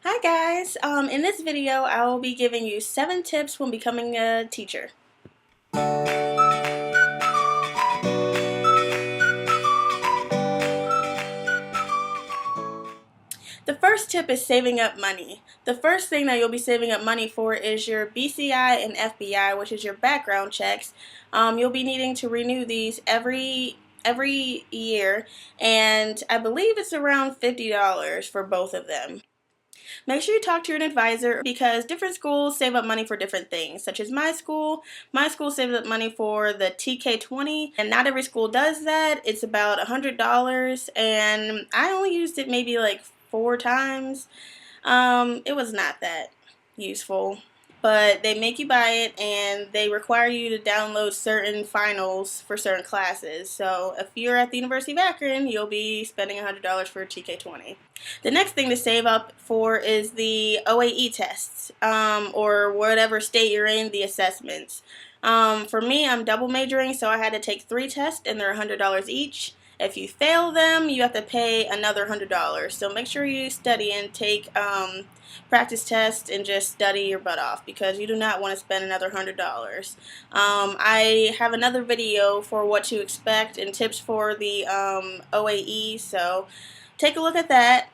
Hi guys, in this video I will be giving you 7 tips when becoming a teacher. The first tip is saving up money. The first thing that you'll be saving up money for is your BCI and FBI, which is your background checks. You'll be needing to renew these every year, and I believe it's around $50 for both of them. Make sure you talk to your advisor because different schools save up money for different things, such as my school. My school saves up money for the TK20, and not every school does that. It's about $100, and I only used it maybe like 4 times. It was not that useful, but they make you buy it and they require you to download certain finals for certain classes. So if you're at the University of Akron, you'll be spending $100 for TK20. The next thing to save up for is the OAE tests, or whatever state you're in, the assessments. For me, I'm double majoring, so I had to take 3 tests and they're $100 each. If you fail them, you have to pay another $100. So make sure you study and take practice tests and just study your butt off because you do not want to spend another $100. I have another video for what to expect and tips for the OAE, so take a look at that.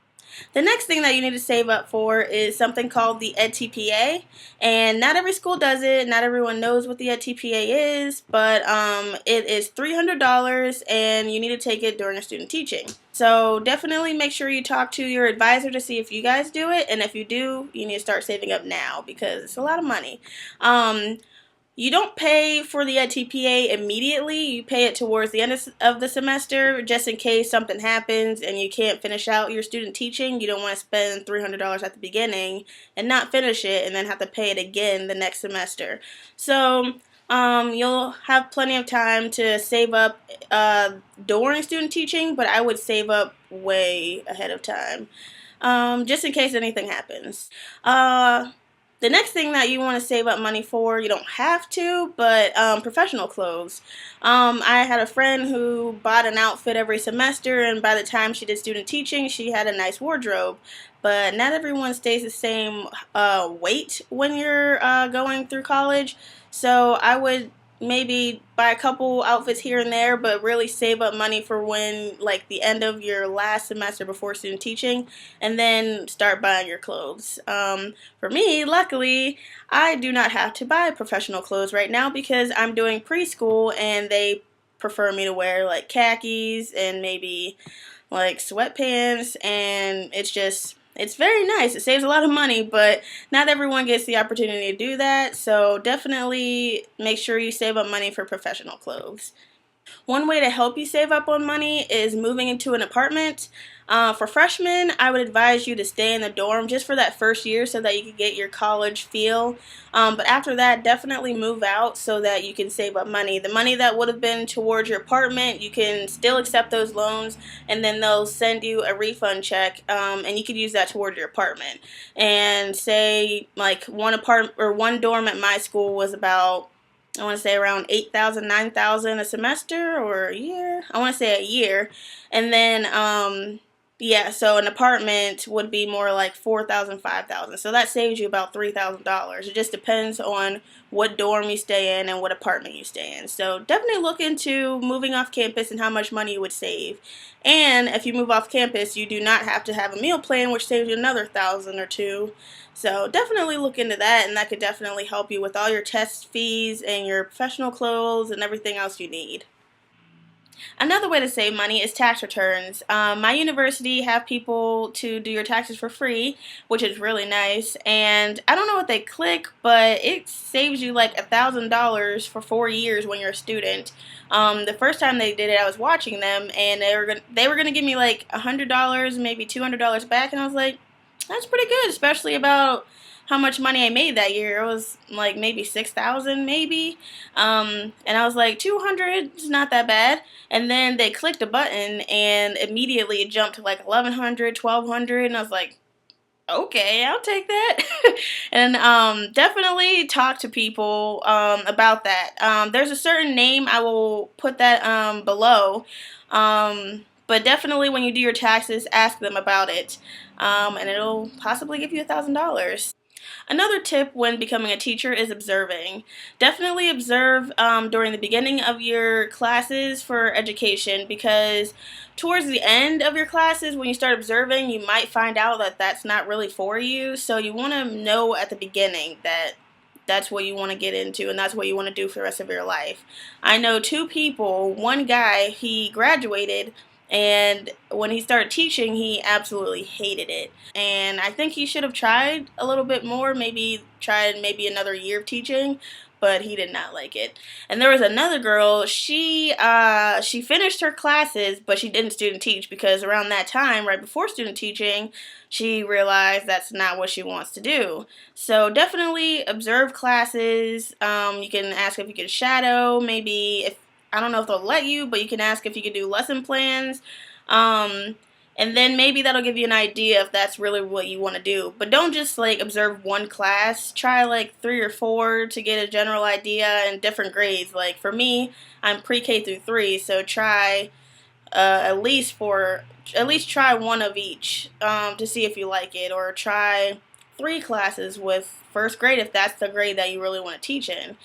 The next thing that you need to save up for is something called the EdTPA, and not every school does it. Not everyone knows what the EdTPA is, but it is $300 and you need to take it during a student teaching. So definitely make sure you talk to your advisor to see if you guys do it, and if you do, you need to start saving up now because it's a lot of money. You don't pay for the EdTPA immediately. You pay it towards the end of the semester just in case something happens and you can't finish out your student teaching. You don't want to spend $300 at the beginning and not finish it and then have to pay it again the next semester. So you'll have plenty of time to save up during student teaching, but I would save up way ahead of time just in case anything happens. The next thing that you want to save up money for, you don't have to, but professional clothes. I had a friend who bought an outfit every semester, and by the time she did student teaching, she had a nice wardrobe. But not everyone stays the same weight when you're going through college, so I would maybe buy a couple outfits here and there, but really save up money for when, like, the end of your last semester before student teaching, and then start buying your clothes. For me, luckily, I do not have to buy professional clothes right now because I'm doing preschool and they prefer me to wear like khakis and maybe like sweatpants, and it's very nice. It saves a lot of money, but not everyone gets the opportunity to do that, so definitely make sure you save up money for professional clothes. One way to help you save up on money is moving into an apartment. For freshmen, I would advise you to stay in the dorm just for that first year so that you can get your college feel. But after that, definitely move out so that you can save up money. The money that would have been towards your apartment, you can still accept those loans, and then they'll send you a refund check, and you could use that towards your apartment. And say like one dorm at my school was about, I want to say around 8,000, 9,000 a semester or a year. I want to say a year. And then, yeah, so an apartment would be more like 4,000, 5,000. So that saves you about $3,000. It just depends on what dorm you stay in and what apartment you stay in. So definitely look into moving off campus and how much money you would save. And if you move off campus, you do not have to have a meal plan, which saves you another 1,000 or 2. So definitely look into that, and that could definitely help you with all your test fees and your professional clothes and everything else you need. Another way to save money is tax returns. My university have people to do your taxes for free, which is really nice. And I don't know what they click, but it saves you like $1,000 for 4 years when you're a student. The first time they did it, I was watching them, and they were gonna give me like $100, maybe $200 back, and I was like, that's pretty good, especially about how much money I made that year. It was like maybe 6,000 maybe. And I was like, 200 is not that bad. And then they clicked a button and immediately it jumped to like 1,100, 1,200, and I was like, okay, I'll take that. And definitely talk to people about that. There's a certain name, I will put that below. But definitely when you do your taxes, ask them about it, and it'll possibly give you $1,000. Another tip when becoming a teacher is observing. Definitely observe during the beginning of your classes for education, because towards the end of your classes, when you start observing, you might find out that that's not really for you. So you want to know at the beginning that that's what you want to get into and that's what you want to do for the rest of your life. I know two people, one guy, he graduated, and when he started teaching, he absolutely hated it. And I think he should have tried a little bit more, maybe tried maybe another year of teaching, but he did not like it. And there was another girl, she finished her classes, but she didn't student teach, because around that time, right before student teaching, she realized that's not what she wants to do. So definitely observe classes. You can ask if you can shadow, maybe if, I don't know if they'll let you, but you can ask if you can do lesson plans. And then maybe that'll give you an idea if that's really what you want to do. But don't just like observe one class. Try like 3 or 4 to get a general idea, and different grades. Like for me, I'm pre-K through 3, so try at least try one of each to see if you like it, or try 3 classes with first grade if that's the grade that you really want to teach in.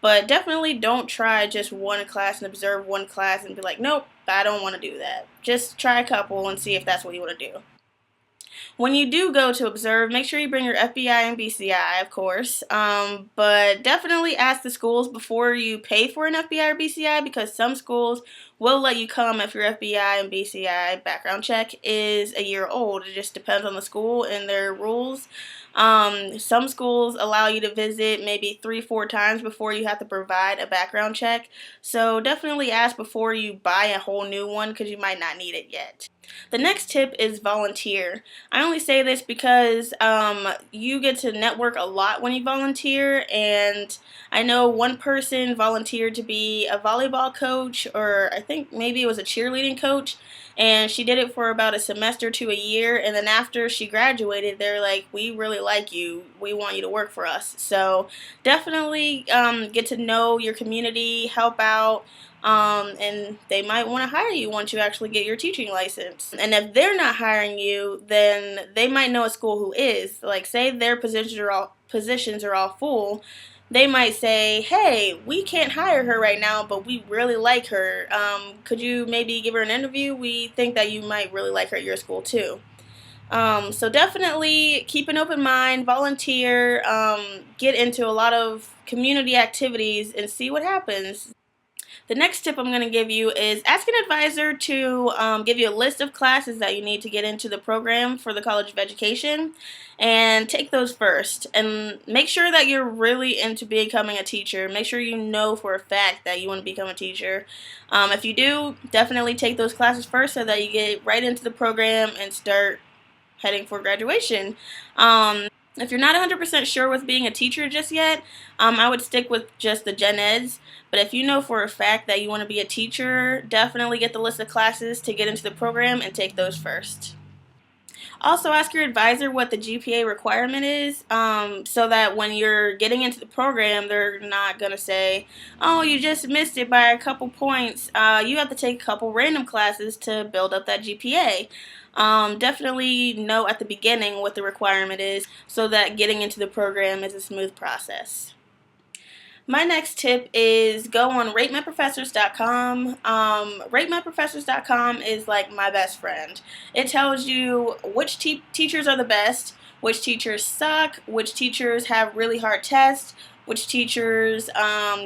But definitely don't try just one class and observe one class and be like, nope, I don't want to do that. Just try a couple and see if that's what you want to do. When you do go to observe, make sure you bring your FBI and BCI, of course. But definitely ask the schools before you pay for an FBI or BCI, because some schools will let you come if your FBI and BCI background check is a year old. It just depends on the school and their rules. Some schools allow you to visit maybe 3-4 times before you have to provide a background check. So definitely ask before you buy a whole new one, because you might not need it yet. The next tip is volunteer. I only say this because you get to network a lot when you volunteer, and I know one person volunteered to be a volleyball coach, or I think maybe it was a cheerleading coach, and she did it for about a semester to a year, and then after she graduated, they're like, we really like you, we want you to work for us. So definitely get to know your community, help out. And they might want to hire you once you actually get your teaching license. And if they're not hiring you, then they might know a school who is. Like, say their positions are all full, they might say, hey, we can't hire her right now, but we really like her. Could you maybe give her an interview? We think that you might really like her at your school too. So definitely keep an open mind, volunteer, get into a lot of community activities, and see what happens. The next tip I'm going to give you is ask an advisor to give you a list of classes that you need to get into the program for the College of Education, and take those first. And make sure that you're really into becoming a teacher. Make sure you know for a fact that you want to become a teacher. If you do, definitely take those classes first so that you get right into the program and start heading for graduation. If you're not 100% sure with being a teacher just yet, I would stick with just the gen eds. But if you know for a fact that you want to be a teacher, definitely get the list of classes to get into the program and take those first. Also, ask your advisor what the GPA requirement is, so that when you're getting into the program, they're not going to say, oh, you just missed it by a couple points. You have to take a couple random classes to build up that GPA. Definitely know at the beginning what the requirement is, so that getting into the program is a smooth process. My next tip is go on RateMyProfessors.com. RateMyProfessors.com is like my best friend. It tells you which teachers are the best, which teachers suck, which teachers have really hard tests, which teachers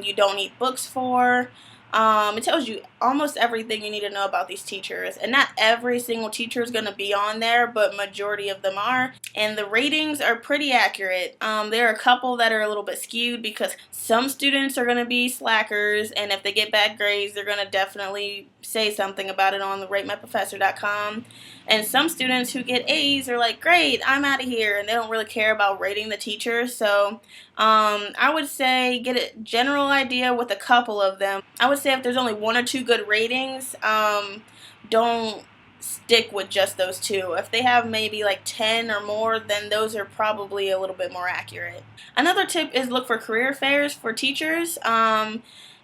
you don't need books for. It tells you almost everything you need to know about these teachers. And not every single teacher is going to be on there, but majority of them are. And the ratings are pretty accurate. There are a couple that are a little bit skewed, because some students are going to be slackers, and if they get bad grades, they're going to definitely say something about it on the RateMyProfessor.com. And some students who get A's are like, great, I'm out of here, and they don't really care about rating the teacher. So I would say get a general idea with a couple of them. I would say if there's only 1 or 2 good ratings, don't stick with just those 2. If they have maybe like 10 or more, then those are probably a little bit more accurate. Another tip is look for career fairs for teachers.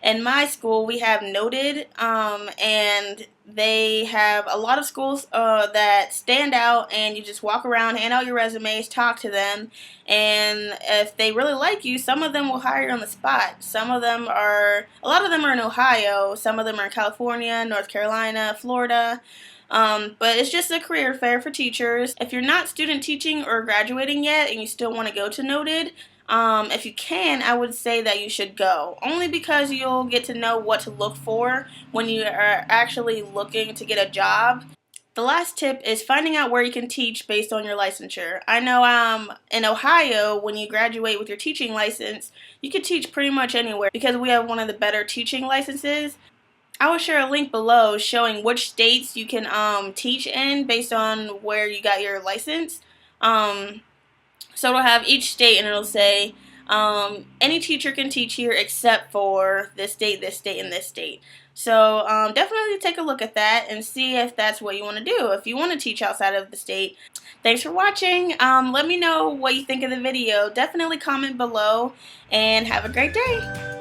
In my school, we have Noted, and they have a lot of schools that stand out, and you just walk around, hand out your resumes, talk to them, and if they really like you, some of them will hire you on the spot. A lot of them are in Ohio, some of them are in California, North Carolina, Florida. But it's just a career fair for teachers. If you're not student teaching or graduating yet and you still want to go to Noted, if you can, I would say that you should go. Only because you'll get to know what to look for when you are actually looking to get a job. The last tip is finding out where you can teach based on your licensure. I know in Ohio, when you graduate with your teaching license, you can teach pretty much anywhere because we have one of the better teaching licenses. I will share a link below showing which states you can teach in based on where you got your license. So it'll have each state and it'll say any teacher can teach here except for this state, and this state. So definitely take a look at that and see if that's what you want to do, if you want to teach outside of the state. Thanks for watching. Let me know what you think of the video. Definitely comment below and have a great day.